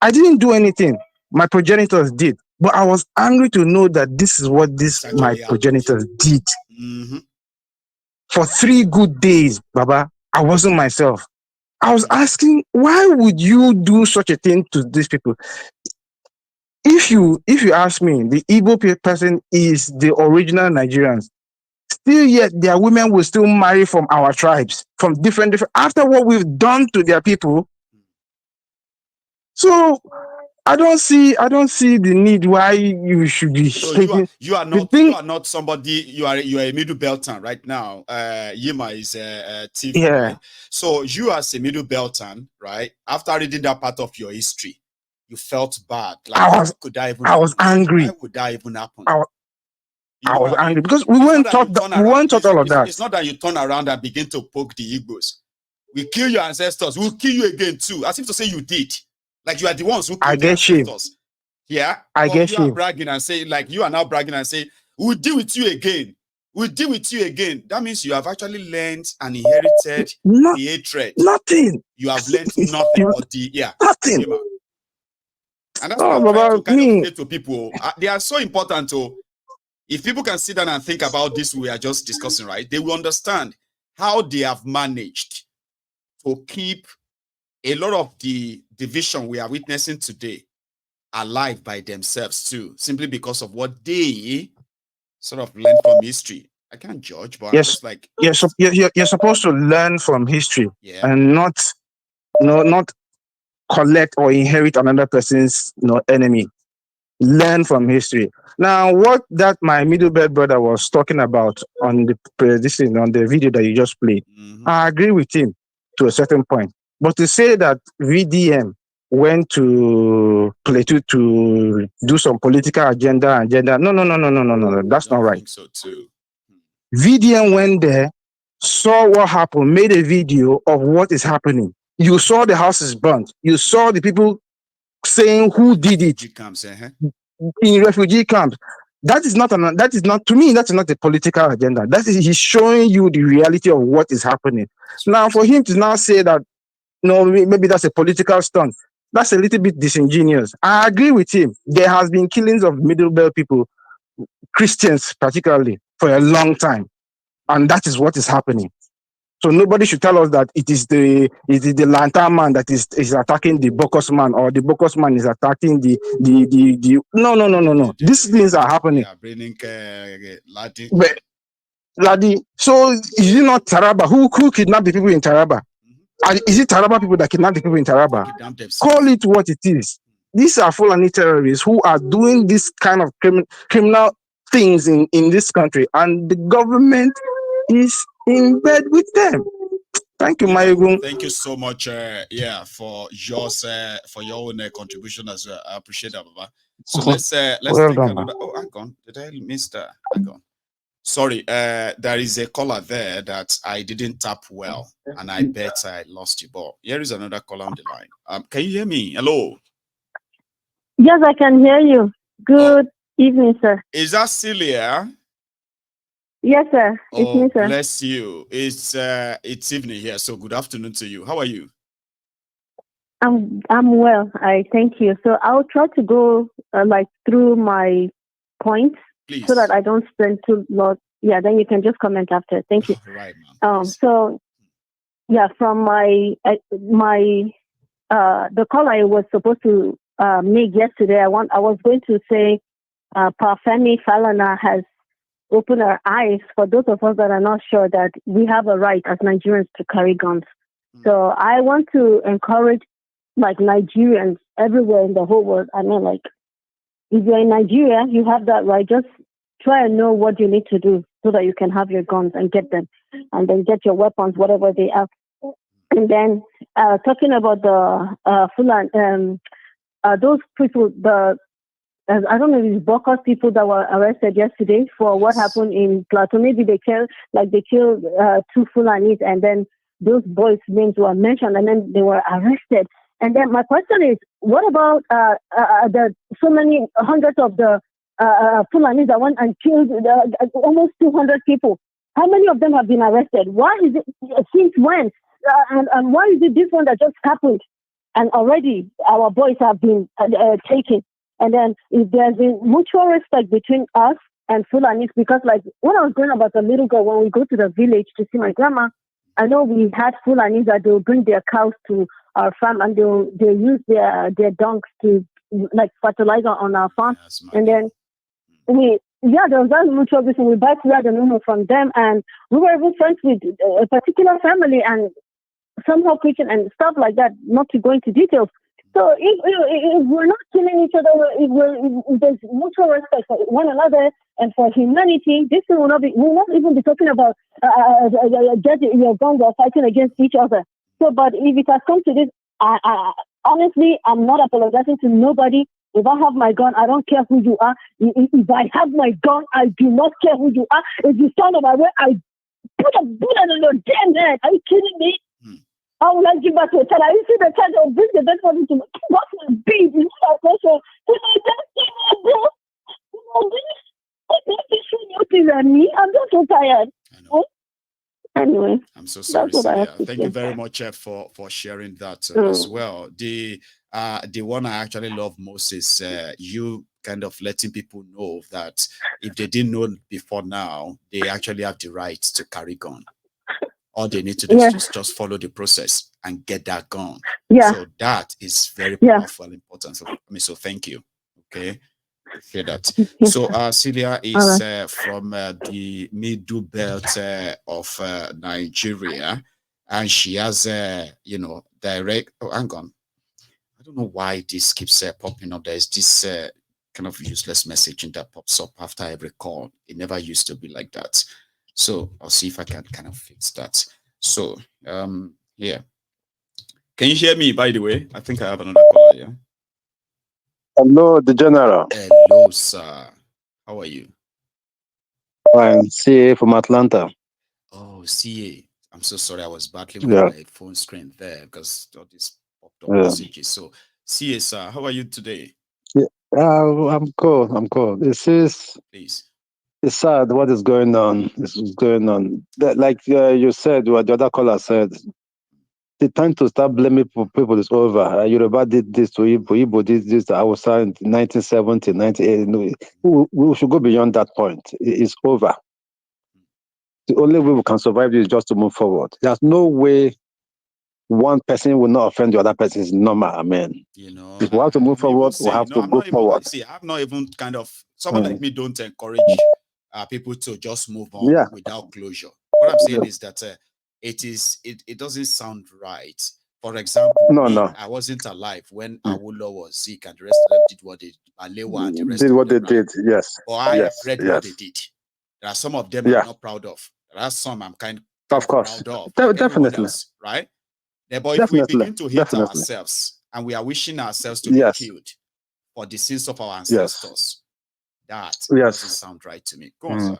I didn't do anything. My progenitors did. But I was angry to know that this is what It's my actually happened. progenitors did. Mm-hmm. For 3 good days, Baba, I wasn't myself. I was asking, why would you do such a thing to these people? If you ask me, the Igbo person is the original Nigerians. Still yet their women will still marry from our tribes, from different after what we've done to their people. So I don't see the need why you should be So hating. you are not somebody, you are a middle belter right now. Yima is a thief, Yeah. right? So you as a middle belter, right? After reading that part of your history, you felt bad. Like, I was angry. Why would that even happen? I was angry because we weren't taught all of that. It's not that you turn around and begin to poke the Igbos. We kill your ancestors, we'll kill you again too, as if to say you did. Like you are the ones who killed the ancestors. Yeah, you are bragging and say, like you are now bragging and say, we'll deal with you again. We'll deal with you again. That means you have actually learned and inherited the hatred. Nothing. You have learned nothing. Nothing. And that's what I'm trying to kind of say to people. They are so important to. If people can sit down and think about this, we are just discussing, right? They will understand how they have managed to keep a lot of the division we are witnessing today alive by themselves too, simply because of what they sort of learned from history. I can't judge, but I'm just like you're supposed to learn from history, yeah, and not collect or inherit another person's enemy. Learn from history. Now, what that my middle bed brother was talking about on the video that you just played, I agree with him to a certain point. But to say that VDM went to Plateau to do some political agenda, no, that's not right. I think so too. VDM went there, saw what happened, made a video of what is happening. You saw the houses burnt. You saw the people saying who did it in refugee camps. That is not to me. That's not a political agenda. He's showing you the reality of what is happening. Now, for him to now say that no, maybe that's a political stunt, that's a little bit disingenuous. I agree with him. There has been killings of Middle Belt people, Christians particularly, for a long time, and that is what is happening. So nobody should tell us that it is the lantern man that is attacking the Bokos man, or the Bokos man is attacking the no. These things are happening. Yeah, bringing Ladi. Ladi. So is it not Taraba? Who kidnapped the people in Taraba? Is it Taraba people that kidnapped the people in Taraba? Call it what it is. These are Fulani terrorists who are doing this kind of criminal things in this country, and the government is in bed with them. Thank you, Mayegun. Thank you so much, for yours, for your own contribution as well. I appreciate that, Baba. So let's take another. Oh, hang on. Did I miss that? Hang on. Sorry, there is a caller there that I didn't tap well, and I bet I lost you. But here is another caller on the line. Can you hear me? Hello. Yes, I can hear you. Good evening, sir. Is that Celia? Yes, sir. It's me, sir. Bless you. It's evening here, so good afternoon to you. How are you? I'm well. I thank you. So I'll try to go through my points, please, so that I don't spend too long. Yeah, then you can just comment after. Thank you. Right, ma'am. So yeah, from the call I was supposed to make yesterday, I was going to say, Parfemi Falana has opened our eyes for those of us that are not sure that we have a right as Nigerians to carry guns. So I want to encourage Nigerians everywhere in the whole world. I mean, if you're in Nigeria, you have that right. Just try and know what you need to do so that you can have your guns and get them, and then get your weapons, whatever they are. And then talking about the Fulani, those people, I don't know, these Bokos people that were arrested yesterday for what happened in Plateau. Maybe they killed 2 Fulanis, and then those boys' names were mentioned, and then they were arrested. And then my question is, what about the so many hundreds of the Fulanis that went and killed almost 200 people? How many of them have been arrested? Why is it? Since when? And why is it this one that just happened? and already our boys have been taken. And then if there's been mutual respect between us and Fulanis, because like when I was growing up as a little girl, when we go to the village to see my grandma, I know we had Fulanis that they'll bring their cows to our farm and they'll use their donks to like fertilizer on our farm. And then there was that mutual business. We buy food and from them, and we were even friends with a particular family and somehow preaching and stuff like that, not to go into details. So if we're not killing each other, if there's mutual respect for one another and for humanity, this will not even be talking about getting your guns or fighting against each other. So, but if it has come to this, honestly, I'm not apologizing to nobody. If I have my gun, I don't care who you are. If I have my gun, I do not care who you are. If you stand on my way, I put a bullet on your damn head. Are you kidding me? I will not give back to a child. I see the child will bring the dead body to me. What will be? You know that pressure. I'm just so tired. Anyway, I'm so sorry, Celia. Thank you very much for sharing that as well. The one I actually love most is you kind of letting people know that if they didn't know before now, they actually have the right to carry gun. All they need to do is just follow the process and get that gun. Yeah. So that is very powerful and important. So thank you. Okay. Hear that. So Celia is from the middle belt of Nigeria, and she has direct. Oh, hang on. I don't know why this keeps popping up. There's this kind of useless messaging that pops up after every call. It never used to be like that. So I'll see if I can kind of fix that. So here. Can you hear me, by the way? I think I have another call, yeah? Hello, the general. Hello, sir. How are you? I'm CA from Atlanta. Oh, CA. I'm so sorry. I was battling with my phone screen there because all these popped up messages. So, CA, sir, how are you today? Yeah, I'm cool. I'm cool. Please. It's sad what is going on. This is going on. Like you said, what the other caller said, the time to start blaming people is over. Yoruba did this to Igbo did this to Hausa in 1970, 1980. We should go beyond that point. It's over. The only way we can survive is just to move forward. There's no way one person will not offend the other person. Is normal. I mean, if we have to move forward, we have to go forward. See, I'm not even kind of someone like me. Don't encourage people to just move on without closure. What I'm saying is that it doesn't sound right. For example, I wasn't alive when Awolowo was sick and the rest of them did what they Alewa and the rest did of what them, they did. Yes, but I have read what they did. There are some of them I'm not proud of. There are some I'm kind of proud of. Definitely, else, right? But if we begin to hate ourselves and we are wishing ourselves to be killed for the sins of our ancestors, that doesn't sound right to me. Go on, sir.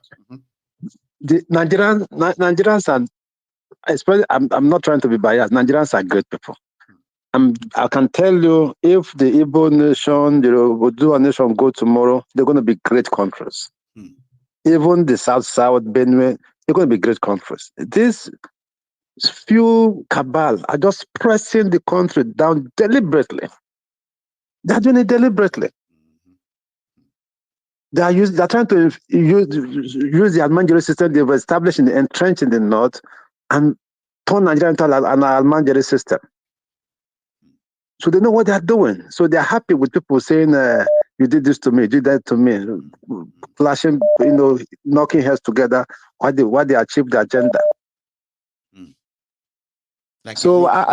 The Nigerians are, especially, I'm not trying to be biased. Nigerians are great people. I can tell you, if the Igbo nation, the Odu nation go tomorrow, they're going to be great countries. Even the South, Benue, they're going to be great countries. This few cabal are just pressing the country down deliberately. They're doing it deliberately. They're trying to use the Almanjiri system they've established and entrenched in the north and turn Nigeria into an Almanjiri system. So they know what they're doing. So they're happy with people saying, you did this to me, you did that to me, clashing, knocking heads together while they achieve the agenda. Like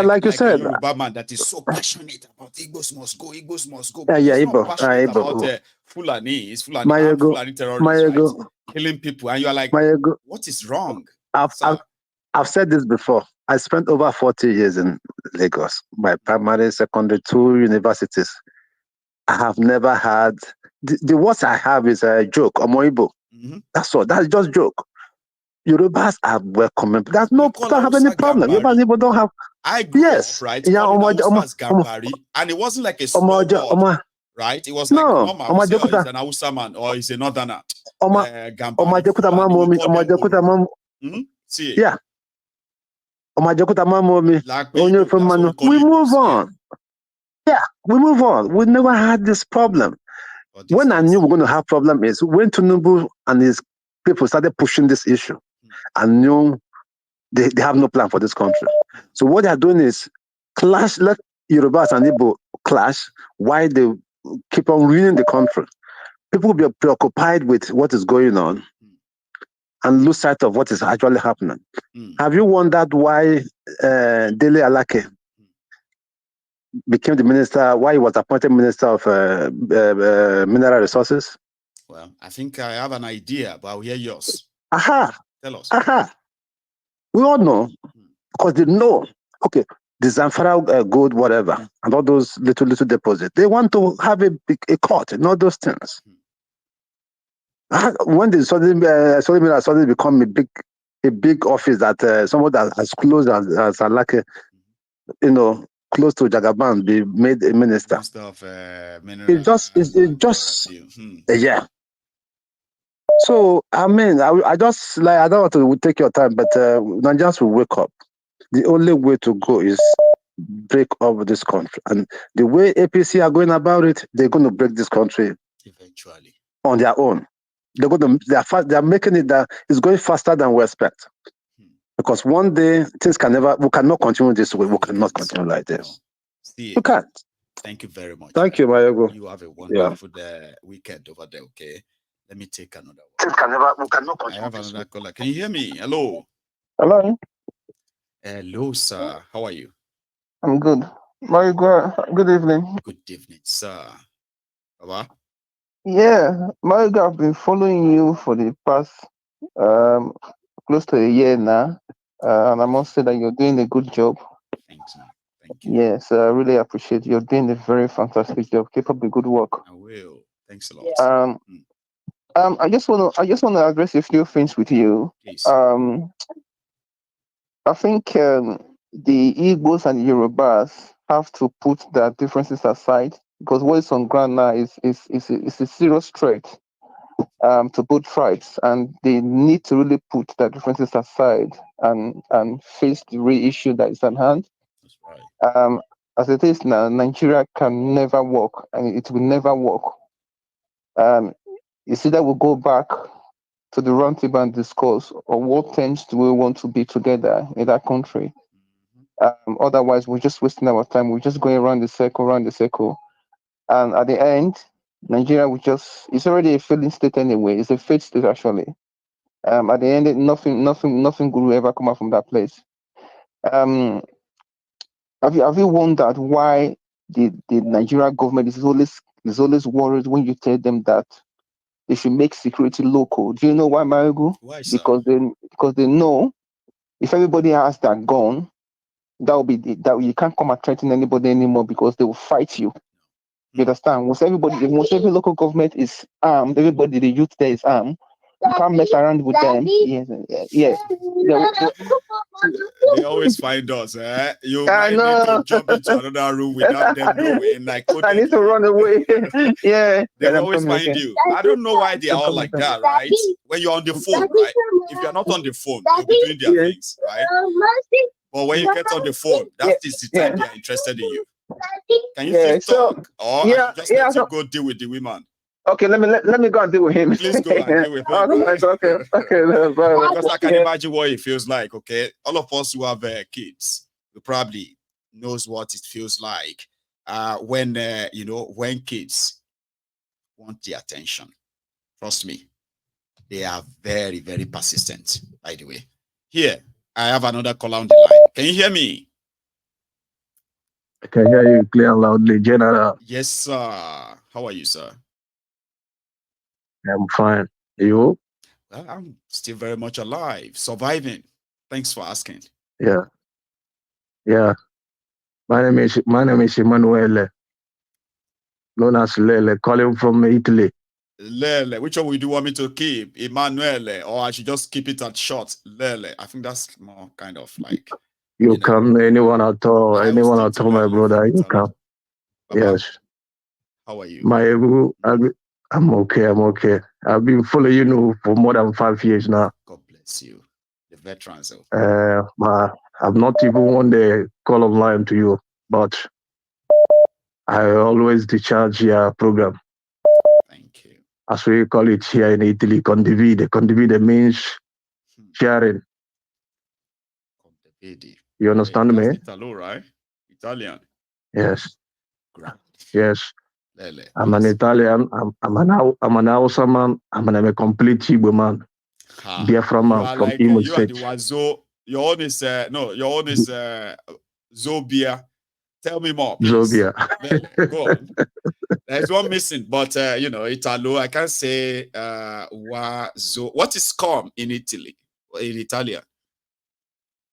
like you said, a Yoruba man that is so passionate about Igbos must go, Igbos must go. But he's not passionate about Fulani. It's Fulani, Fulani terrorists, right? Killing people. And you're like, what is wrong? I've said this before. I spent over 40 years in Lagos, my primary, secondary, 2 universities. I have never had, the worst I have is a joke, Omoibo. That's all. That's just joke. Yorubas are welcoming. Don't have any problem. Yorubas people don't have. I grew up, right? Yeah, Gambari, and it wasn't like a small word, right? It was like normal. Say, he's an Hausa man or he's a northerner. Gambari, see. Yeah. We move on. Yeah, we move on. We never had this problem. When I knew we were going to have problem is when Tinubu and his people started pushing this issue, I knew they have no plan for this country. So what they are doing is clash, let Yorubas and Igbo clash while they keep on ruining the country. People will be preoccupied with what is going on and lose sight of what is actually happening. Have you wondered why Dele Alake became the minister, why he was appointed minister of mineral resources? Well, I think I have an idea, but I'll hear yours. Aha. Tell us. Aha. We all know, because they know, okay, the Zamfara gold, whatever, and all those little deposits, they want to have a court and all those things. When they suddenly become a big office that someone that as close as Alake, close to Jagaban, be made a minister. Minister of mineral. It's just yeah. So I mean, I just like, I don't want to take your time, but Nigerians will wake up. The only way to go is break up this country, and the way APC are going about it, they're going to break this country eventually on their own. They are making it that it's going faster than we expect. Because one day we cannot continue this way. We cannot continue like this. No. We can't. Thank you very much. Thank you, Mayogo. You have a wonderful weekend over there, okay? Let me take another one. I have another caller. Can you hear me? Hello. Hello. Hello, sir. How are you? I'm good. Mayogo, good evening. Good evening, sir. Baba? Yeah, Mayogo, I've been following you for the past close to a year now, and I must say that you're doing a good job. Thanks, man. Thank you. Yes, I really appreciate you're doing a very fantastic job. Keep up the good work. I will. Thanks a lot. I just want to address a few things with you. Please. I think the Igbos and the Yorubas have to put their differences aside, because what is on ground now is a serious threat to both tribes, and they need to really put their differences aside and face the real issue that is at hand. That's right. As it is now, Nigeria can never work, and it will never work. You see that we'll go back to the round table and discuss on what terms do we want to be together in that country. Otherwise, we're just wasting our time. We're just going around the circle. And at the end, Nigeria it's already a failing state anyway. It's a failed state actually. At the end, nothing good will ever come out from that place. Have you wondered why the Nigerian government is always worried when you tell them that they should make security local? Do you know why, Marigo? Why, sir? Because they know if everybody has that gun, that you can't come and threaten anybody anymore, because they will fight you. You understand? Once every local government is armed, everybody, the youth there is armed, you can't mess around with them. Yes. They always find us. You might need to jump into another room without them knowing. Like, I need to run away. Yeah. They will always find you. I don't know why they are all like that, right? When you're on the phone, right? If you're not on the phone, they'll be doing their things, right? But when you get on the phone, that is the time they are interested in you. Can you please talk? Or I should just let you go deal with the women? Okay, let me go and deal with him. Please go and deal with him. Okay. Because I can imagine what it feels like. Okay, all of us who have kids, we probably knows what it feels like when when kids want the attention. Trust me, they are very, very persistent. By the way, here I have another caller on the line. Can you hear me? I can hear you clear and loudly, General. Yes, sir. How are you, sir? I'm fine. You? Well, I'm still very much alive, surviving. Thanks for asking. Yeah. My name is Emanuele, known as Lele, calling from Italy. Lele, which one would you want me to keep? Emanuele, or I should just keep it at short? Lele. I think that's more kind of like you come anyone at all, my brother. You come. Yes. How are you? I'm okay. I've been following you for more than 5 years now. God bless you. The veterans. I've not even won the call of line to you, but I always discharge your program. Thank you. As we call it here in Italy, condivide. Condivide means sharing. Condivide. You understand That's me? Italo, right? Italian. Yes. Grand. Yes. Lele, I'm an Italian. I'm an Hausa man. I'm a complete Igbo man. Biafra You man are from like Imo you are State. the Wazo. Your own is no. Your own is Zobia. Tell me more, please. Zobia. Lele, go on. There's one missing, but Italo. I can't say Wazo. What is calm in Italy? In Italian?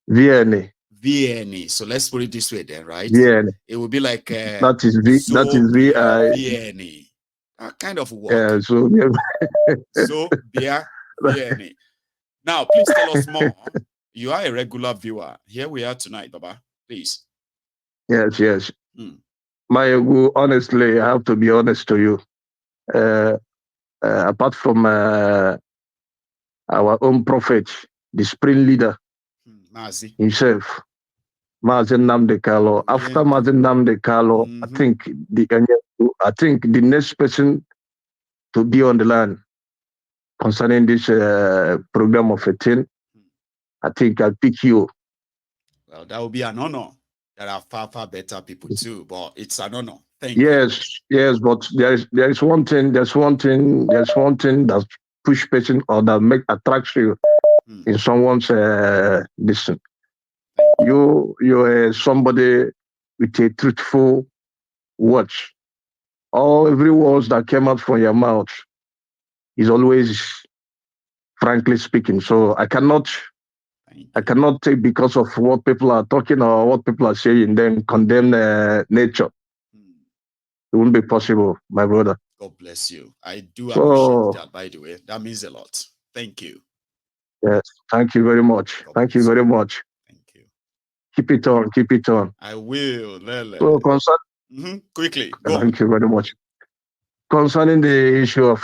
Viene. Vieni. So let's put it this way then, right? Viene. It would be like That is Zobia VI. Vieni. That kind of work. Zobia. Zobia Vieni. Now, please tell us more. You are a regular viewer. Here we are tonight, Baba. Please. Yes. Honestly, I have to be honest to you. Apart from our own prophet, the spring leader Mazi. himself, Mazen Namdekalo. After Mazen Namdekalo, I think the next person to be on the line concerning this program of 18, I think I'll pick you. Well, that would be an honor. There are far better people too, but it's an honor. Thank you. Yes, but there's one thing that push person or that attracts you in someone's listen. You're somebody with a truthful words. Every words that came out from your mouth is always frankly speaking. So I cannot take because of what people are talking or what people are saying, then condemn nature. It wouldn't be possible, my brother. God bless you. I do appreciate that, by the way. That means a lot. Thank you. Yes, thank you very much. Thank you very much. Thank you. Keep it on. I will. So quickly, go on. Thank you very much. Concerning the issue of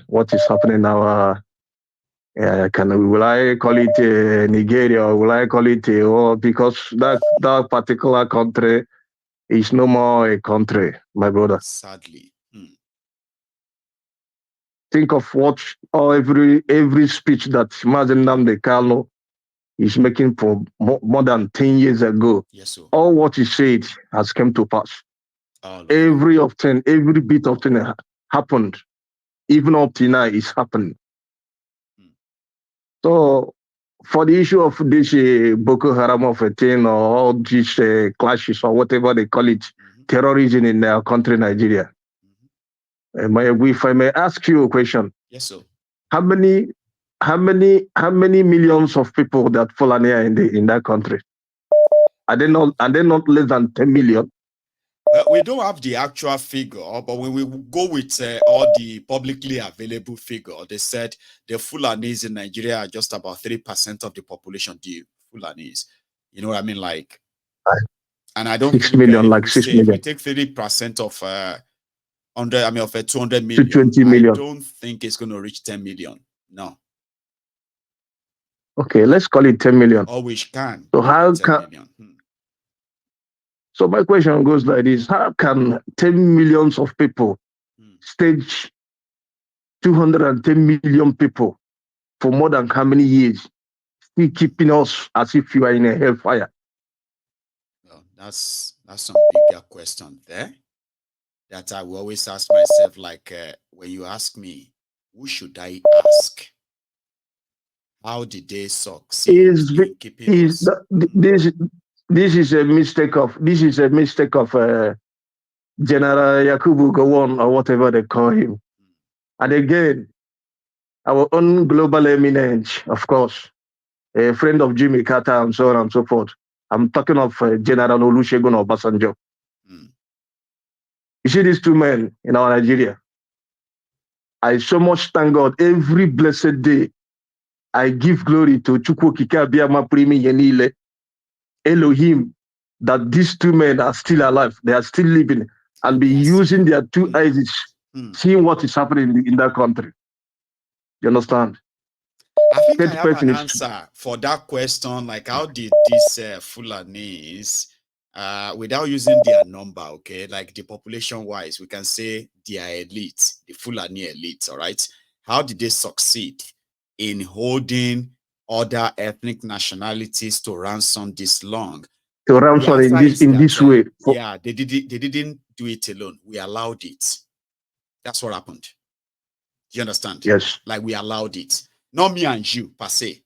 what is happening now, will I call it Nigeria or will I call it because that particular country is no more a country, my brother. Sadly. Think of what every speech that Mazen Namdekalo is making for more than 10 years ago. Yes, sir. All what he said has come to pass. Every bit of thing happened. Even up to now, it's happened. So, for the issue of this Boko Haram of a thing or all these clashes or whatever they call it, terrorism in our country, Nigeria. If I may ask you a question. Yes, sir. How many millions of people that Fulani are in that country? Are they not less than 10 million? Well, we don't have the actual figure, but when we go with all the publicly available figure, they said the Fulanis in Nigeria are just about 3% of the population. The Fulanis, you know what I mean? Like, and I don't 6 think million, like 6 million. If we take 30% of 200 million, 20 million. I don't think it's going to reach 10 million. No. Okay, let's call it 10 million. Or we can. So how 10 million. So my question goes like this: how can 10 millions of people stage 210 million people for more than how many years, still keeping us as if you are in a hellfire? Well, that's some bigger question there that I will always ask myself. Like when you ask me, who should I ask? How did they succeed in keeping us? This is a mistake of General Yakubu Gowon or whatever they call him. And again, our own global eminence, of course, a friend of Jimmy Carter and so on and so forth. I'm talking of General Olusegun Obasanjo. You see these two men in our Nigeria. I so much thank God every blessed day. I give glory to Chukwokike Abiyama Primi Yenile, Elohim, that these two men are still alive. They are still living and be using their two eyes, seeing what is happening in that country. You understand? I think I have an answer for that question. Like, how did these Fulanis without using their number, okay, like the population wise, we can say their elite, the Fulani elite, all right? How did they succeed in holding other ethnic nationalities to ransom this long? To The ransom answer in this way. yeah, they didn't do it alone. We allowed it. That's what happened. Do you understand? Yes. Like we allowed it. Not me and you per se,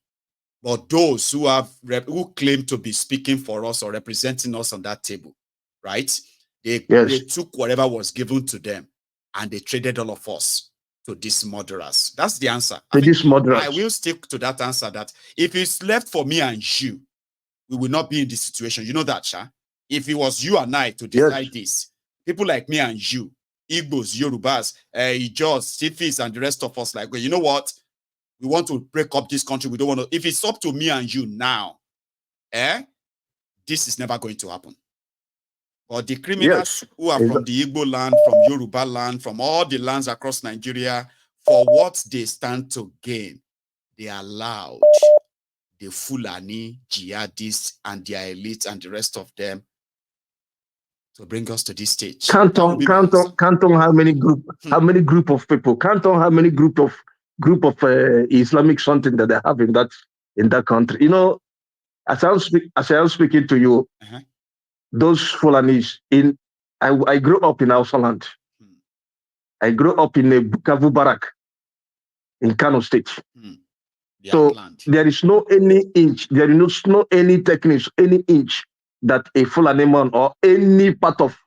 but those who who claim to be speaking for us or representing us on that table, right? They took whatever was given to them and they traded all of us to these murderers. That's the answer. I will stick to that answer, that if it's left for me and you, we will not be in this situation. You know that, Sha? If it was you and I to decide this, people like me and you, Igbos, Yorubas, Ijos, Sifis, and the rest of us, like, well, you know what? We want to break up this country. We don't want to. If it's up to me and you now, this is never going to happen. But the criminals who are from the Igbo land, from Yoruba land, from all the lands across Nigeria, for what they stand to gain, they allowed the Fulani, jihadists, and their elites and the rest of them to bring us to this stage. Count on how many group of people, count on how many group of Islamic something that they have in that country. You know, as I'm speaking to you, those Fulanis I grew up in Hausa land. I grew up in a Bukavu barrack in Kano State. So there is no any inch, there is no any techniques, any inch that a Fulani man or any part of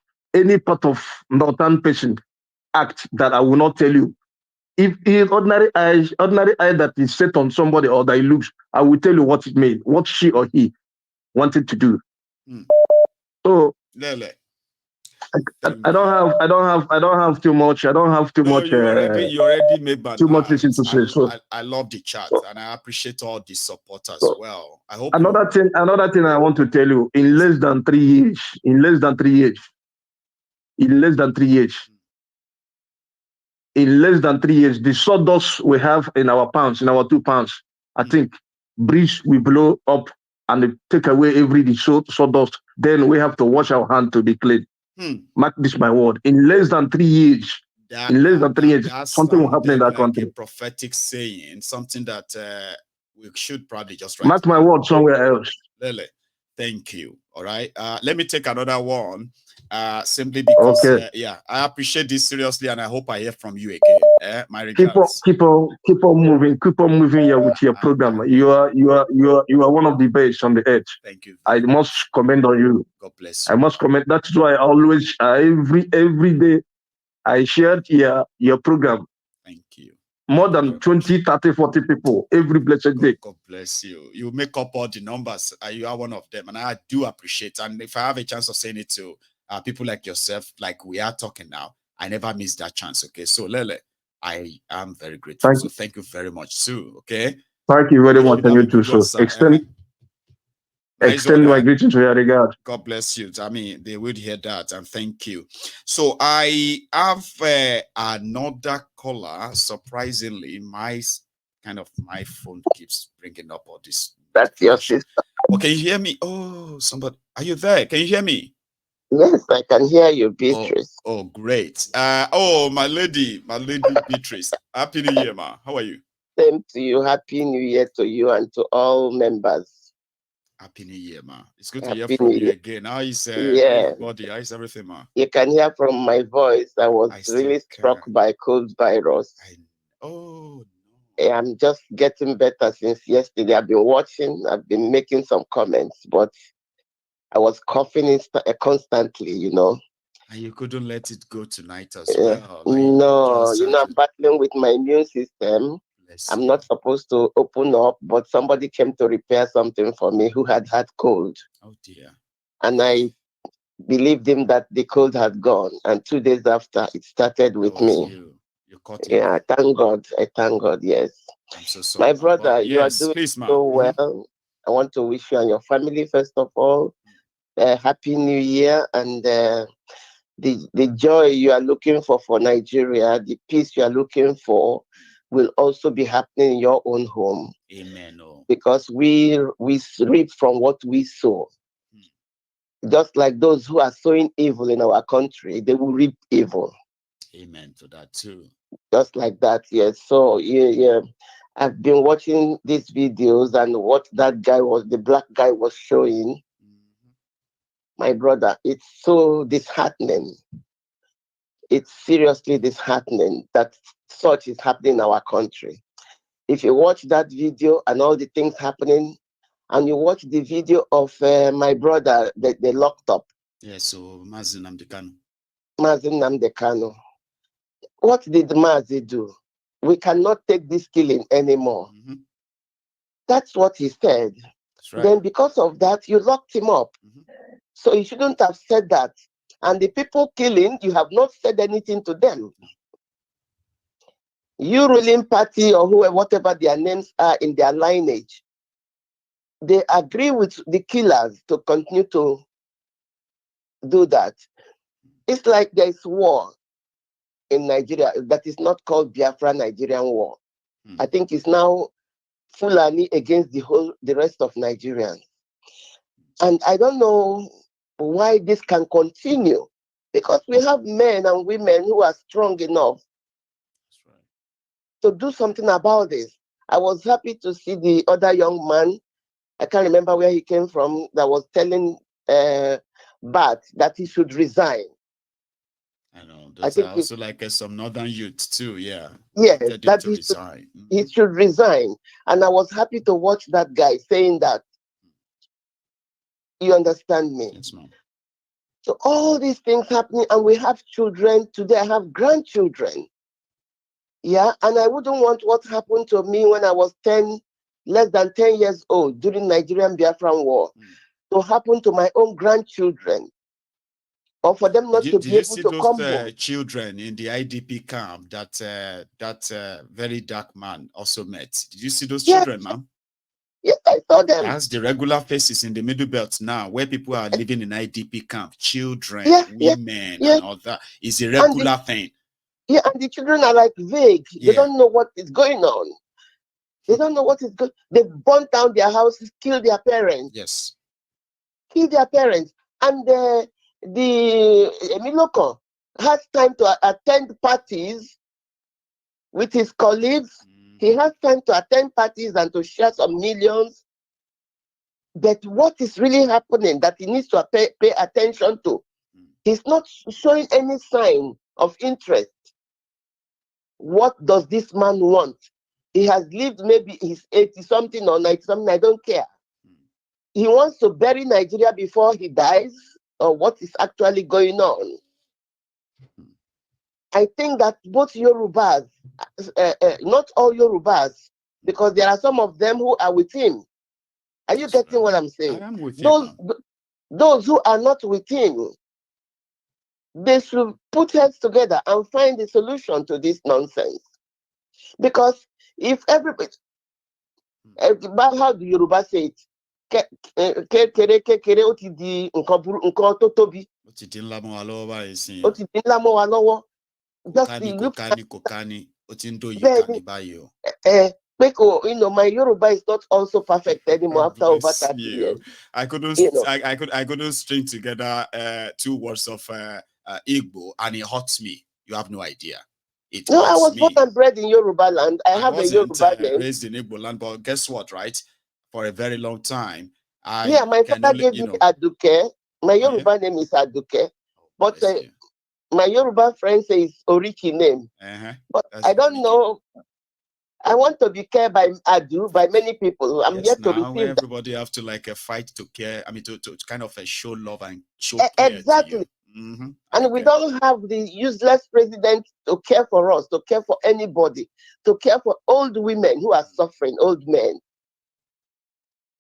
northern person act that I will not tell you. If ordinary eye that is set on somebody or that he looks, I will tell you what it made, what she or he wanted to do. So I don't have too much. I don't have too much. You already made my too much reason to say. So I love the chat and I appreciate all the support as well. I hope another thing I want to tell you, in less than 3 years, the sawdust we have in our pounds, in our 2 pounds, I think breeze will blow up and take away the sawdust. Then we have to wash our hand to be clean. Mark this my word. In less than 3 years, something will happen in that country. A prophetic saying, something that we should probably just write. Mark my word somewhere else. Lele, thank you. All right. Let me take another one. Simply because, I appreciate this seriously, and I hope I hear from you again. My regards. Keep on moving here with your program. You are one of the best on the earth. Thank you. I must comment on you. God bless you. I must comment. That's why I always every day I shared your program. Thank you. More than 20, 30, 40 people every blessed day. God bless you. You make up all the numbers. You are one of them, and I do appreciate. And if I have a chance of saying it to people like yourself, like we are talking now, I never miss that chance. Okay, so Lele, I am very grateful. So thank you very much too. Okay. Thank you very much, and you too. So extend my greetings to your regard. God bless you. I mean, they would hear that, and thank you. So I have another caller. Surprisingly, my phone keeps bringing up all this. That's your sister. Oh, can you hear me? Oh, somebody, are you there? Can you hear me? Yes, I can hear you, Beatrice. Oh, great. My lady Beatrice. Happy New Year, ma. How are you? Same to you. Happy New Year to you and to all members. Happy New Year, ma. It's good to hear from you again. How is everybody? How is everything, ma? You can hear from my voice. I was really struck by cold virus. I'm just getting better since yesterday. I've been watching. I've been making some comments, but I was coughing constantly, you know. And you couldn't let it go tonight as well. No, I'm battling with my immune system. I'm not supposed to open up, but somebody came to repair something for me who had cold. Oh dear. And I believed him that the cold had gone. And 2 days after, it started with me. You caught it. Yeah, I thank God, yes. I'm so sorry. My brother, you are doing so well. I want to wish you and your family, first of all, Happy New Year, and the joy you are looking for Nigeria, the peace you are looking for, will also be happening in your own home. Amen. Because we reap from what we sow. Just like those who are sowing evil in our country, they will reap evil. Amen to that too. Just like that, yes. So yeah. I've been watching these videos and what that guy was, the black guy was showing. My brother, it's so disheartening. It's seriously disheartening that such is happening in our country. If you watch that video and all the things happening, and you watch the video of my brother that they locked up. Yes, so Mazin Namdekano. Mazin Namdekano. What did Mazi do? We cannot take this killing anymore. That's what he said. Right. Then because of that, you locked him up. So you shouldn't have said that. And the people killing, you have not said anything to them. You ruling party or whoever, whatever their names are in their lineage, they agree with the killers to continue to do that. It's like there's war in Nigeria that is not called Biafra Nigerian War. I think it's now Fulani against the rest of Nigerians. And I don't know why this can continue, because we have men and women who are strong enough to do something about this. I was happy to see the other young man, I can't remember where he came from, that was telling Bat that he should resign. I know. Those are also like some northern youth too, yeah. Yes, that he should resign. And I was happy to watch that guy saying that. You understand me? Yes, ma'am. So all these things happening, and we have children today. I have grandchildren. Yeah, and I wouldn't want what happened to me when I was less than 10 years old during Nigerian Biafran War to happen to my own grandchildren, or for them not to be able to come home. Did you see those children in the IDP camp that very dark man also met? Did you see those children, ma'am? Yes, I saw them. That's the regular faces in the Middle Belt now, where people are living in IDP camp. Children, women, and all that is a regular thing. Yeah, and the children are like vague. They don't know what is going on. They don't know what is going. They've burnt down their houses, killed their parents. Yes. Killed their parents. And the Emiloko has time to attend parties with his colleagues. He has time to attend parties and to share some millions. But what is really happening that he needs to pay attention to? He's not showing any sign of interest. What does this man want? He has lived maybe he's 80-something or 90-something, I don't care. He wants to bury Nigeria before he dies, or what is actually going on? I think that both Yorubas, not all Yorubas, because there are some of them who are with him. Are you getting what I'm saying? I am with you. Those who are not with him, they should put heads together and find a solution to this nonsense. Because if everybody, how do Yoruba say it? My Yoruba is not also perfect anymore after over 30 years. I couldn't string together 2 words of Igbo, and it hurts me. You have no idea. I was born and bred in Yoruba land. I have a Yoruba name. Raised in Igbo land, but guess what, right? For a very long time, my father gave me Aduke. My Yoruba name is Aduke. But my Yoruba friend says Oriki name. But I don't know. I want to be cared by Adu, by many people. I'm yet to receive. Everybody have to fight to care. I mean, to kind of show love and show care. Exactly. And we don't have the useless president to care for us, to care for anybody, to care for old women who are suffering, old men.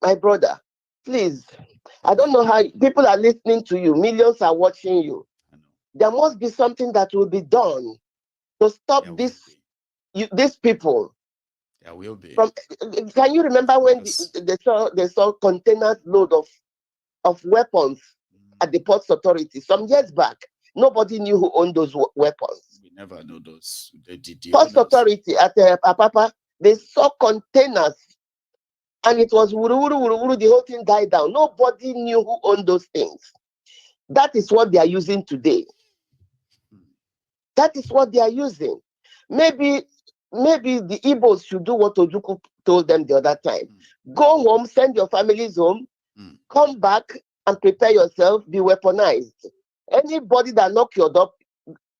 My brother, please, I don't know how people are listening to you. Millions are watching you. There must be something that will be done to stop these people. There will be. Can you remember when they saw containers load of weapons at the Ports Authority some years back? Nobody knew who owned those weapons. We never know those. Ports Authority at Apapa, they saw containers, and it was wuru, the whole thing died down. Nobody knew who owned those things. That is what they are using today. That is what they are using. Maybe the Igbos should do what Ojukwu told them the other time. Go home, send your families home, come back and prepare yourself, be weaponized. Anybody that knock your door,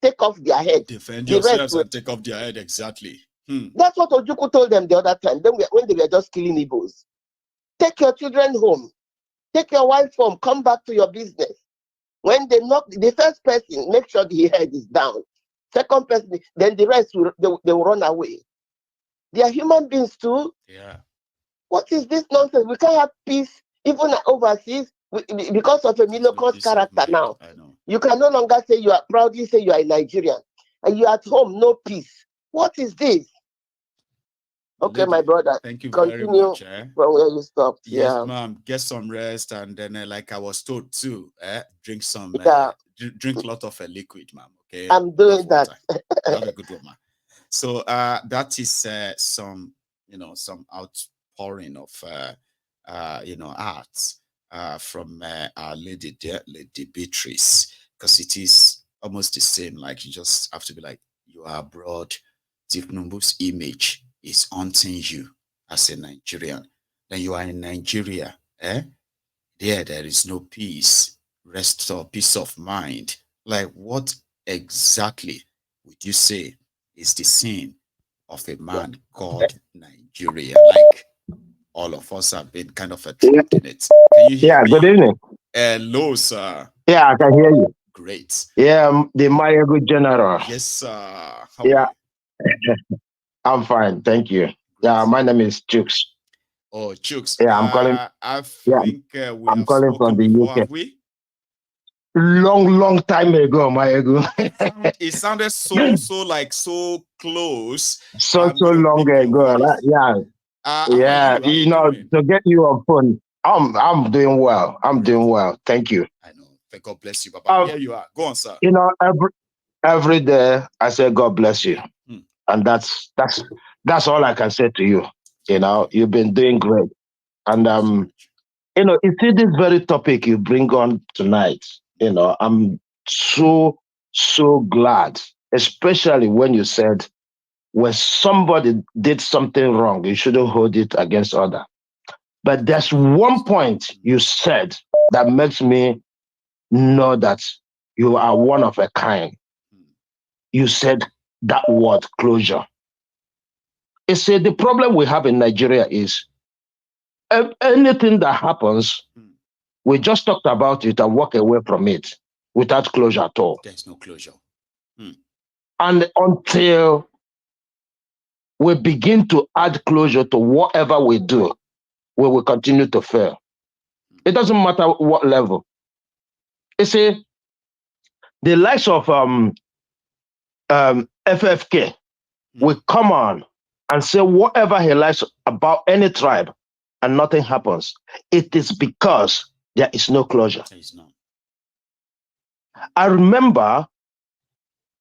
take off their head. Defend yourselves and take off their head, exactly. That's what Ojukwu told them the other time, when they were just killing Igbos. Take your children home. Take your wife home. Come back to your business. When they knock, the first person, make sure the head is down. Second person, then the rest, they will run away. They are human beings too. Yeah. What is this nonsense? We can't have peace even overseas because of a Miloko's character now. I know. You can no longer say proudly say you are a Nigerian. And you're at home, no peace. What is this? Okay, my brother. Thank you Continue very much. From where you stopped. Yes, yeah. ma'am. Get some rest, and then, like I was told too, drink some, drink a lot of liquid, ma'am. Okay, I'm doing that. Have a good one, ma'am. So that is some outpouring of arts from our lady, dear Lady Beatrice, because it is almost the same. Like, you just have to be like, you are abroad. Tinubu's image is haunting you as a Nigerian. Then you are in Nigeria, there is no peace, rest or peace of mind. Like, what exactly would you say is the sin of a man called Nigeria? Like, all of us have been kind of trapped in it. Can you hear me? Good evening. Hello, sir. Yeah, I can hear you. Great. Yeah, the Mayago General. Yes, sir. How are you? I'm fine, thank you. Yeah, my name is Chooks. Oh, Chooks. Yeah, I'm calling. I think I'm calling from the before, UK. have we? Long time ago, Mayago. It sounded so close. So long ago. Yeah. You doing? To get you on phone. I'm doing well. I'm doing well. Thank you. I know. God bless you, Baba. Here you are. Go on, sir. Every day I say God bless you. And that's all I can say to you. You've been doing great. And you see this very topic you bring on tonight, I'm so glad, especially when you said when somebody did something wrong, you shouldn't hold it against other. But there's one point you said that makes me know that you are one of a kind. You said that word, closure. The problem we have in Nigeria is anything that happens, we just talked about it and walk away from it without closure at all. There's no closure. And until we begin to add closure to whatever we do, we will continue to fail. It doesn't matter what level. The likes of FFK will come on and say whatever he likes about any tribe, and nothing happens. It is because there is no closure. There is none. I remember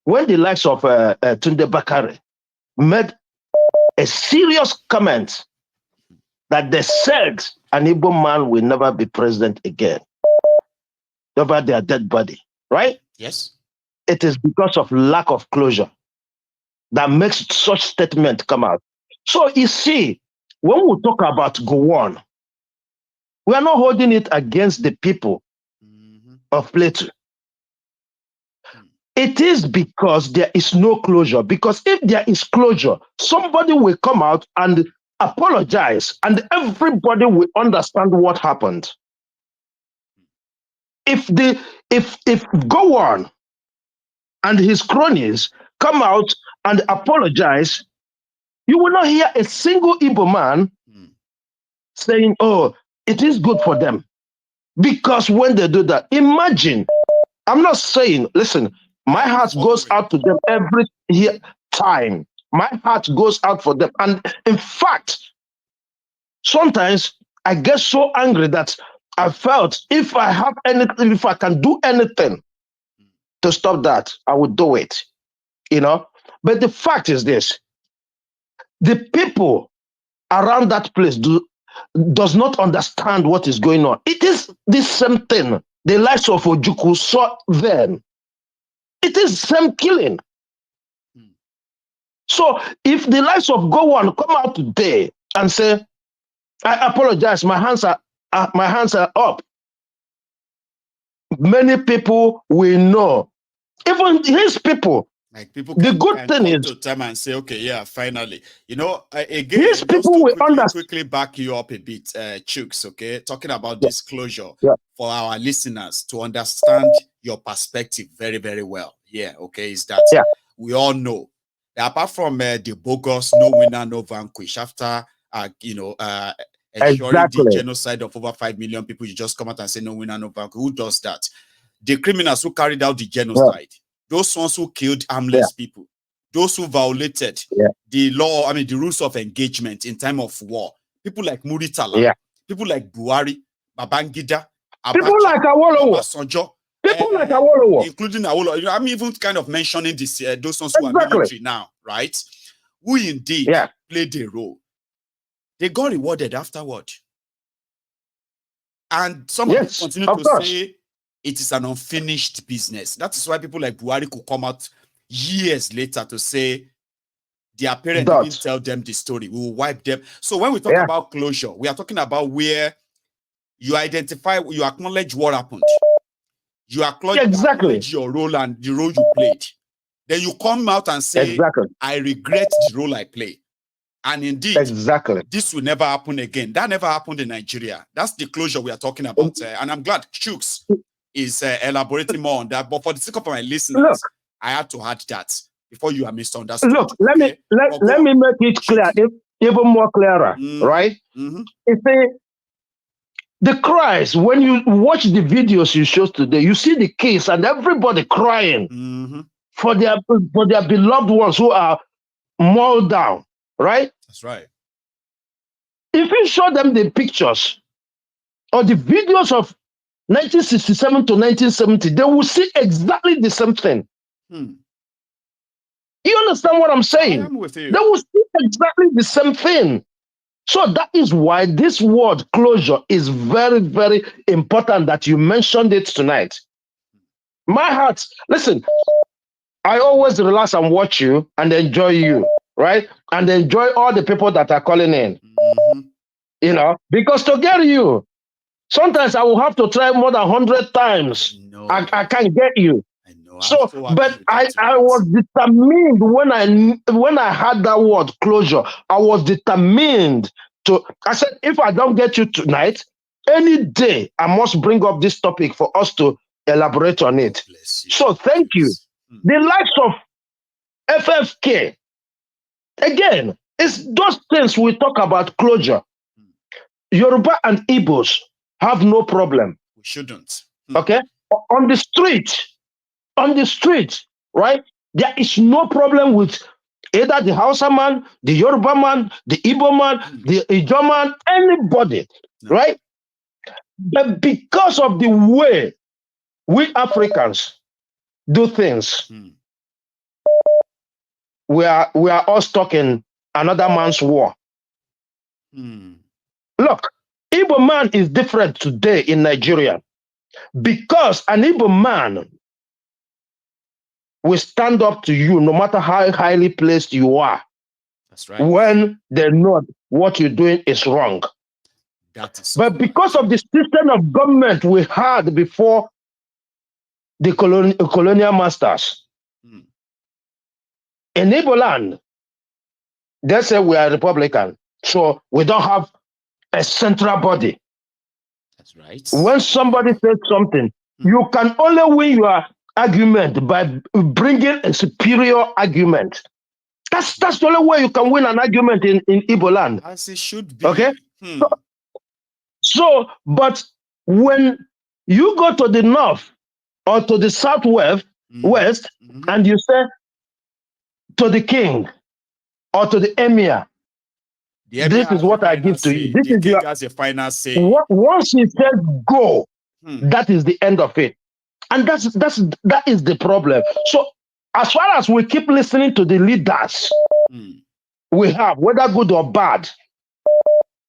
when the likes of Tunde Bakare made a serious comment that they said an Igbo man will never be president again over their dead body, right? Yes. It is because of lack of closure that makes such statement come out. So you see, when we talk about Gowon, we are not holding it against the people of Plateau. It is because there is no closure. Because if there is closure, somebody will come out and apologize, and everybody will understand what happened. If Gowon and his cronies come out and apologize, you will not hear a single Igbo man saying, "Oh, it is good for them." Because when they do that, imagine, I'm not saying, listen, my heart goes out to them every time. My heart goes out for them. And in fact, sometimes I get so angry that I felt if I can do anything to stop that, I would do it. But the fact is this: the people around that place does not understand what is going on. It is the same thing the likes of Ojukwu saw then. It is same killing. So if the likes of Gowon come out today and say, I apologize, my hands are up, many people will know. Even his people. Like people the can, good can thing come is to time and say, okay, yeah, finally. You know, again, these just people to will understand. quickly back you up a bit, Chooks, okay? Talking about disclosure for our listeners to understand your perspective very, very well. Yeah, okay, is that we all know that apart from the bogus, no winner, no vanquish, after, ensuring the genocide of over 5 million people, you just come out and say no winner, no vanquish. Who does that? The criminals who carried out the genocide. Those ones who killed harmless people, those who violated the law, the rules of engagement in time of war, people like Muritala, people like Buhari, Babangida, Abacha, people like Awolowo, Obasanjo, like Awolowo, including Awolowo. I'm even kind of mentioning this, those ones who are military now, right? Who indeed played a role. They got rewarded afterward. And some of them continue to say it is an unfinished business. That is why people like Buhari could come out years later to say their parents didn't tell them the story. We will wipe them. So when we talk about closure, we are talking about where you identify, you acknowledge what happened. You acknowledge your role and the role you played. Then you come out and say, I regret the role I played. And indeed, this will never happen again. That never happened in Nigeria. That's the closure we are talking about. And I'm glad Chooks is elaborating more on that. But for the sake of my listeners, I had to add that before you are misunderstood. Look, let me make it clear, even more clearer, right? It's the cries, when you watch the videos you showed today, you see the kids and everybody crying for their beloved ones who are mauled down, right? That's right. If you show them the pictures or the videos of 1967 to 1970, they will see exactly the same thing. You understand what I'm saying? I am with you. They will see exactly the same thing. So that is why this word closure is very, very important that you mentioned it tonight. My heart, listen, I always relax and watch you and enjoy you, right? And enjoy all the people that are calling in. You know, because to get you, sometimes I will have to try more than 100 times. I can't get you. I know. So but I was determined when I had that word closure, I was determined to, I said, if I don't get you tonight, any day I must bring up this topic for us to elaborate on it. So thank you. The likes of FFK, again, it's those things we talk about closure. Yoruba and Igbos have no problem. We shouldn't. Okay? On the street, right? There is no problem with either the Hausa man, the Yoruba man, the Igbo man, the Ijo man, anybody, right? But because of the way we Africans do things, we are all stuck in another man's war. Look, Igbo man is different today in Nigeria because an Igbo man will stand up to you no matter how highly placed you are. That's right. When they know what you're doing is wrong. That is but because of the system of government we had before the colonial masters, in Igbo land, they say we are Republican, so we don't have a central body. That's right. When somebody says something, you can only win your argument by bringing a superior argument. That's the only way you can win an argument in Igbo land. As it should be. Okay? So, but when you go to the north or to the southwest, and you say to the king or to the emir, this is what I give to you. This is king has a final say. Once he says go, that is the end of it. And that is the problem. So as far as we keep listening to the leaders we have, whether good or bad,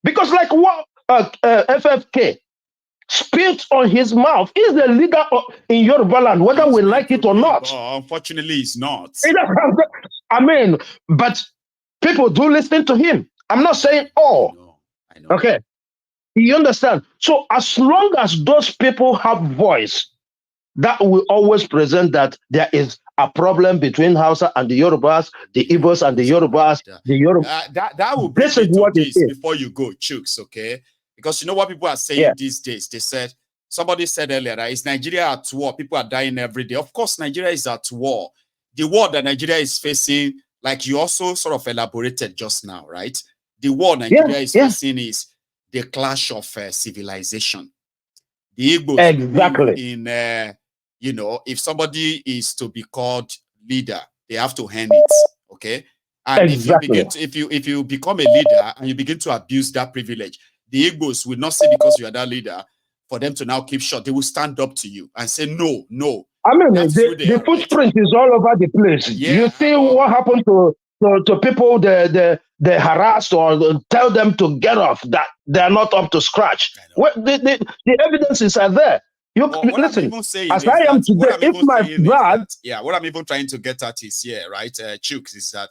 because like what FFK, spit on his mouth. He's the leader in Yoruba land, whether we like it or not. Unfortunately, he's not. I mean, but people do listen to him. I'm not saying all. I know. Okay. You understand? So as long as those people have voice, that will always present that there is a problem between Hausa and the Yorubas, the Igbos and the Yorubas, the Yorubas. That will bring me to this before you go, Chooks, okay? Because you know what people are saying these days? They said, somebody said earlier that is Nigeria at war? People are dying every day. Of course, Nigeria is at war. The war that Nigeria is facing, like you also sort of elaborated just now, right? The war Nigeria is facing is the clash of civilization. The Igbos in you know, if somebody is to be called leader, they have to earn it, okay? And if you begin to, if you become a leader and you begin to abuse that privilege, the Igbos will not say because you are that leader for them to now keep short. They will stand up to you and say no, no. I mean, the footprint is all over the place. Yeah, you see what happened to people they harass or tell them to get off, that they're not up to scratch. What the evidences are there. What listen, I'm even saying as is I am that, today, if my brother, what I'm even trying to get at is right, Chooks, is that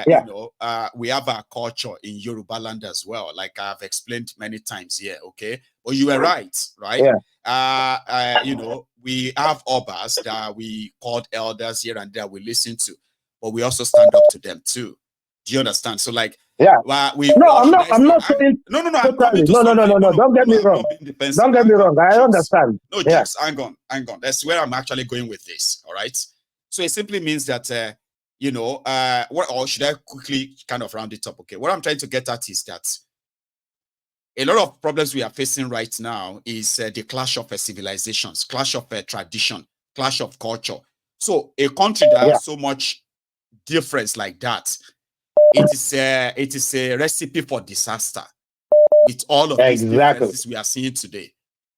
you know, we have our culture in Yoruba land as well, like I've explained many times here, okay? But you were right? You know, we have obas that we called elders here and there we listen to, but we also stand up to them too. Do you understand? So like, I'm not saying no. I'm coming to no. Don't get me wrong. Don't get me wrong. I understand. No, just hang on. That's where I'm actually going with this. All right. So it simply means that you know, or should I quickly kind of round it up? Okay. What I'm trying to get at is that a lot of problems we are facing right now is the clash of civilizations, clash of tradition, clash of culture. So a country that has so much difference like that, it is a recipe for disaster with all of these differences we are seeing today.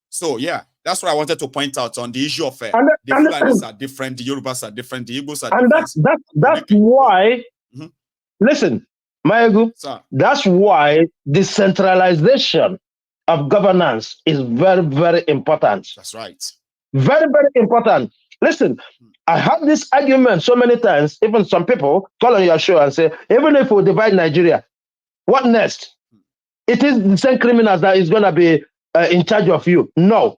So yeah, that's what I wanted to point out on the issue of the Fulanis are different, the Yorubas are different, the Igbos are different. That's why, listen, Maegu, that's why decentralization of governance is very, very important. That's right. Very, very important. Listen, I had this argument so many times, even some people call on your show and say, even if we divide Nigeria, what next? It is the same criminals that is going to be in charge of you. No.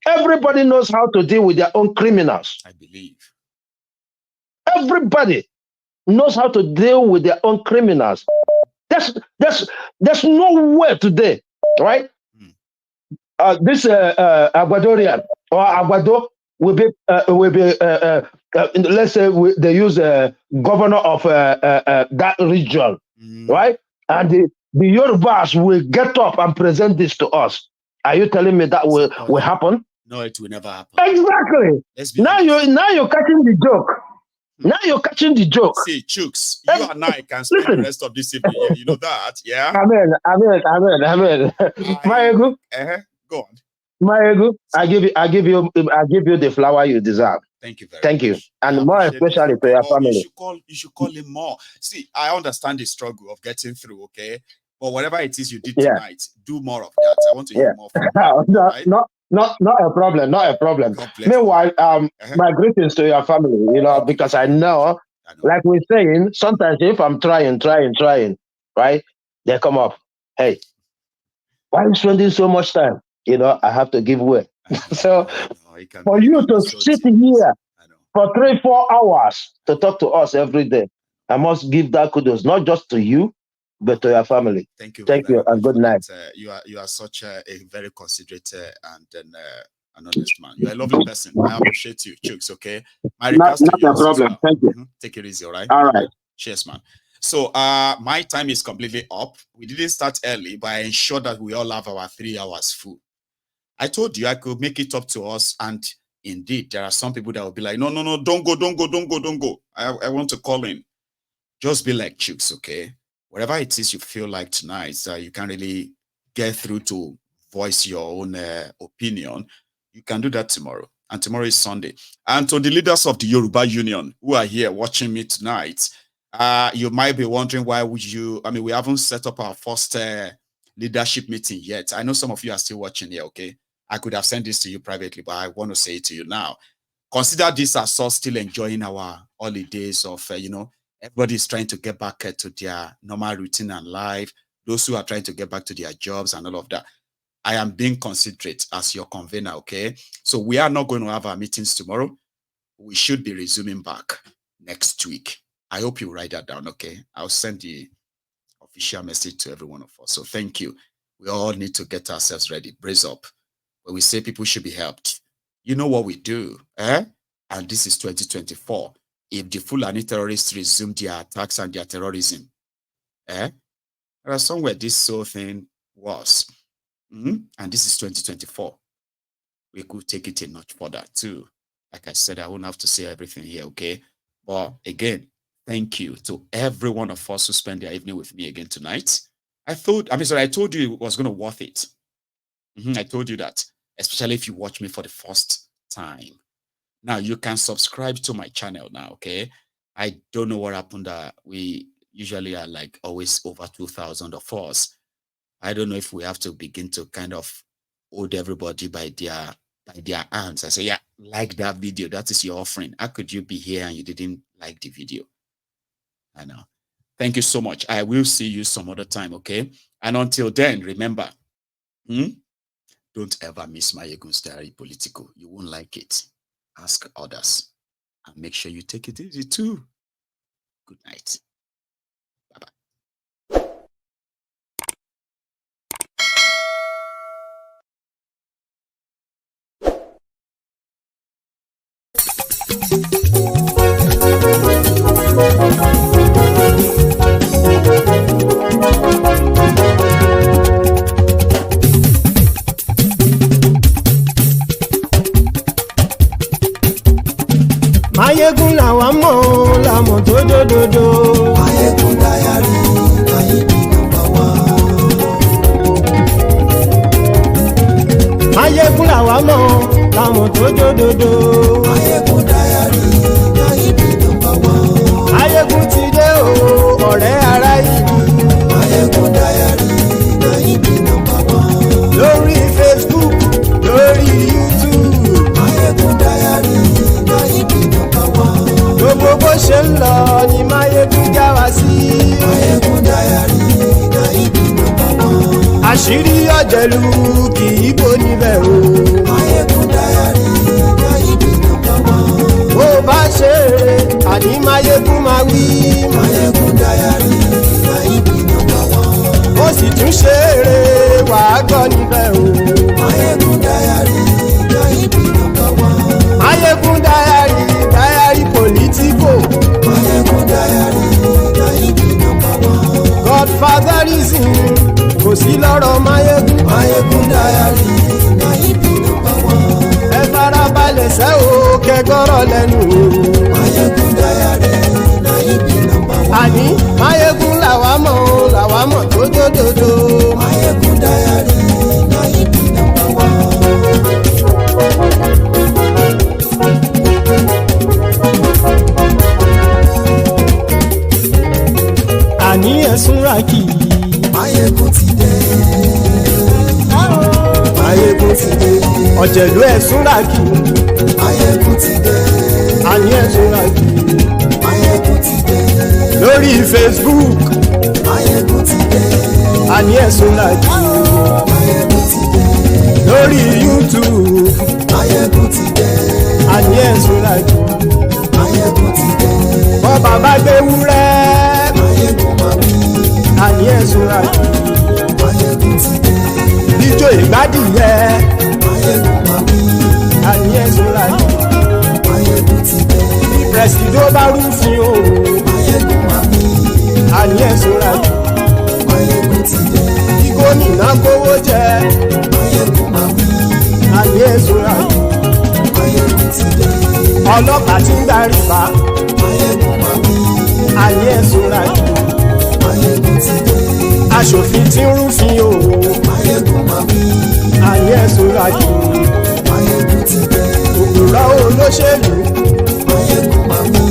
Everybody knows how to deal with their own criminals. I believe. Everybody knows how to deal with their own criminals. There's nowhere today, right? This Aguadorian or Aguado will be let's say they use a governor of that region, right? And the Yorubas will get up and present this to us. Are you telling me that will happen? No, it will never happen. Exactly. Now you're catching the joke. Now you're catching the joke. See, Chooks, you and I can spend the rest of this evening here. You know that, yeah? Amen. Maegu. Go on. Maegu, I give you the flower you deserve. Thank you very much. Thank you. And more especially to your family. You should call him more. See, I understand the struggle of getting through, okay? But whatever it is you did tonight, do more of that. I want to hear more from you. Right? Not a problem. Not a problem. Meanwhile, my greetings to your family, you know, because I know, like we're saying, sometimes if I'm trying, right, they come up, hey, why are you spending so much time? You know, I have to give way. So for you to sit here for 3-4 hours to talk to us every day, I must give that kudos, not just to you, but to your family. Thank you, and good night. You are such a very considerate and an honest man. You're a lovely person. I appreciate you, Chooks. Okay, my regards to you. Not a problem. Well. Thank you. Take it easy, all right? All right. Cheers, man. So my time is completely up. We didn't start early, but I ensured that we all have our 3 hours full. I told you I could make it up to us, and indeed, there are some people that will be like, no, don't go. I want to call in. Just be like Chooks, okay? Whatever it is you feel like tonight, you can really get through to voice your own opinion. You can do that tomorrow. And tomorrow is Sunday. And to the leaders of the Yoruba Union who are here watching me tonight, you might be wondering why would you, we haven't set up our first leadership meeting yet. I know some of you are still watching here, okay? I could have sent this to you privately, but I want to say it to you now. Consider this as us still enjoying our holidays of, everybody's trying to get back to their normal routine and life. Those who are trying to get back to their jobs and all of that. I am being considerate as your convener, okay? So we are not going to have our meetings tomorrow. We should be resuming back next week. I hope you write that down, okay? I'll send the official message to every one of us. So thank you. We all need to get ourselves ready, brace up. When we say people should be helped, you know what we do, eh? And this is 2024. If the Fulani terrorists resume their attacks and their terrorism, there are somewhere this whole thing was. And this is 2024. We could take it a notch further too. Like I said, I won't have to say everything here, okay? But again, thank you to every one of us who spent their evening with me again tonight. I told you it was going to worth it. I told you that, especially if you watch me for the first time. Now you can subscribe to my channel now, okay? I don't know what happened. We usually are like always over 2,000 of us. I don't know if we have to begin to kind of hold everybody by their hands. I say, yeah, like that video. That is your offering. How could you be here and you didn't like the video? I know. Thank you so much. I will see you some other time, okay? And until then, remember, don't ever miss my Ogun's Diary Political. You won't like it. Ask others. And make sure you take it easy too. Good night. Bye-bye. Mayegun làwa mọ̀ làmọ̀ tó dòdòdò. Mayegun Diary, Mayegun number one. Mayegun làwa mọ̀ làmọ̀ tó dòdòdò. Mayegun Diary, Mayegun number one. Mayegun ti dé o, ọ̀rẹ́ ara yìí. Mayegun Diary, Mayegun number one. Lórí Facebook, lórí YouTube. Mayegun Diary, Mayegun number one. Gbogbo bó ṣe ń lọ ni Mayegun já wa sí. Mayegun Diary, Mayegun number one. Àṣírí ọ̀jẹ̀lú kì í bò níbẹ̀ o. Mayegun Diary, Mayegun number one. Bó bá ṣe eré, àní Mayegun máa wí. Mayegun Diary, Mayegun number one. Ó sì tún ṣe eré, wàá gbọ́ níbẹ̀ o. Mayegun Diary, Mayegun number one. Mayegun Diary, Diary Political. Mayegun Diary, Mayegun number one. Godfatherism kò sí lọ́rọ̀ Mayegun. Mayegun Diary, Mayegun number one. Ẹ farabalẹ̀ sẹ́ o kẹgọ́rọ̀ lẹ́nu o. Mayegun Diary, Mayegun number one. Àní Mayegun làwa mọ̀ tó dòdòdò. Mayegun Diary, Mayegun number one. Àní ẹ̀sùn ràkì. Mayegun ti dé. Mayegun ti dé. Ọ̀jẹ̀lú ẹ̀sùn ràkì. Mayegun ti dé. Àní ẹ̀sùn ràkì. Mayegun ti dé. Lórí Facebook. Mayegun ti dé. Àní ẹ̀sùn ràkì. Mayegun ti dé. Lórí YouTube. Mayegun ti dé. Àní ẹ̀sùn ràkì. Mayegun ti dé. Bọ́ bàbá gbé wúrẹ́. Mayegun máa wí. Àní ẹ̀sùn ràkì. Mayegun ti dé. Ijó ìgbádìyẹ. Mayegun máa wí. Àní ẹ̀sùn ràkì. Mayegun ti dé. Presido bá rúfin o. Mayegun máa wí. Àní ẹ̀sùn ràkì. Mayegun ti dé. Kí gómìnà kówó jẹ. Mayegun máa wí. Àní ẹ̀sùn ràkì. Mayegun ti dé. Ọlọ́pàá tí ń gba rìbá. Mayegun máa wí. Àní ẹ̀sùn ràkì. Mayegun ti dé. Aṣòfin tí ń rúfin o. Mayegun máa wí. Àní ẹ̀sùn ràkì. Mayegun ti dé. Òpùrọ́ olóṣèlú. Mayegun máa wí.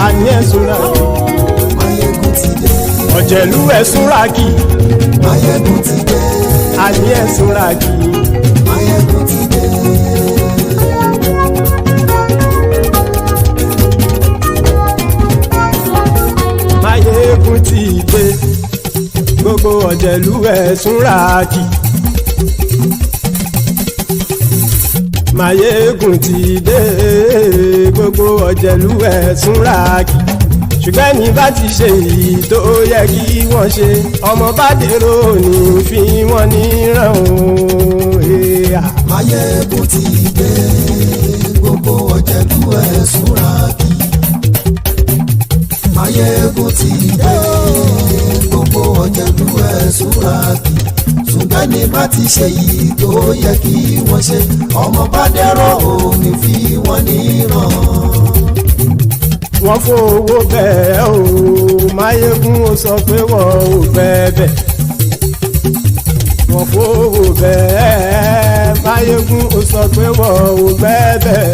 Àní ẹ̀sùn ràkì. Mayegun ti dé. ọ̀jẹ̀lú ẹ̀ súnra kì. Máyégún ti dé. Àní ẹ̀ súnra kì. Máyégún ti dé. Máyégún ti dé. Gbogbo ọ̀jẹ̀lú ẹ̀ súnra kì. Máyégún ti dé. Gbogbo ọ̀jẹ̀lú ẹ̀ súnra kì. Ṣùgbọ́n ní bá ti ṣe èyí tó yẹ kí wọ́n ṣe ọmọ bá dèrò ní fi wọ́n níran o. Máyégún ti dé. Gbogbo ọ̀jẹ̀lú ẹ̀ súnra kì. Máyégún ti dé. Gbogbo ọ̀jẹ̀lú ẹ̀ súnra kì. Ṣùgbọ́n ní bá ti ṣe èyí tó yẹ kí wọ́n ṣe ọmọ bá dèrò ní fi wọ́n níran. Wọ́n fowó bẹ́ẹ̀ o Máyégún ó sọ pé wọ́n ò bẹ́ẹ̀. Wọ́n fowó bẹ́ẹ̀ Máyégún ó sọ pé wọ́n ò bẹ́ẹ̀.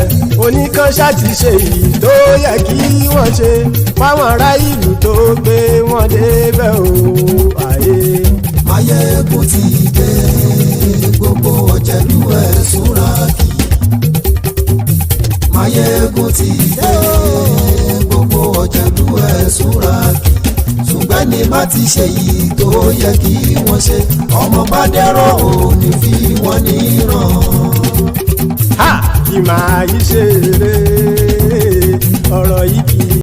Oníkanṣá ti ṣe èyí tó yẹ kí wọ́n ṣe fáwọn ará ìlú tó gbé wọn débẹ̀ o. Máyégún ti dé. Gbogbo ọ̀jẹ̀lú ẹ̀ súnra kì. Máyégún ti dé. Gbogbo ọ̀jẹ̀lú ẹ̀ súnra kì. Ṣùgbọ́n ní bá ti ṣe yìí tó yẹ kí wọ́n ṣe ọmọ bá dẹ́rọ̀ ò ní fi wọ́n níran. Kì máa yí ṣeré ọ̀rọ̀ yìí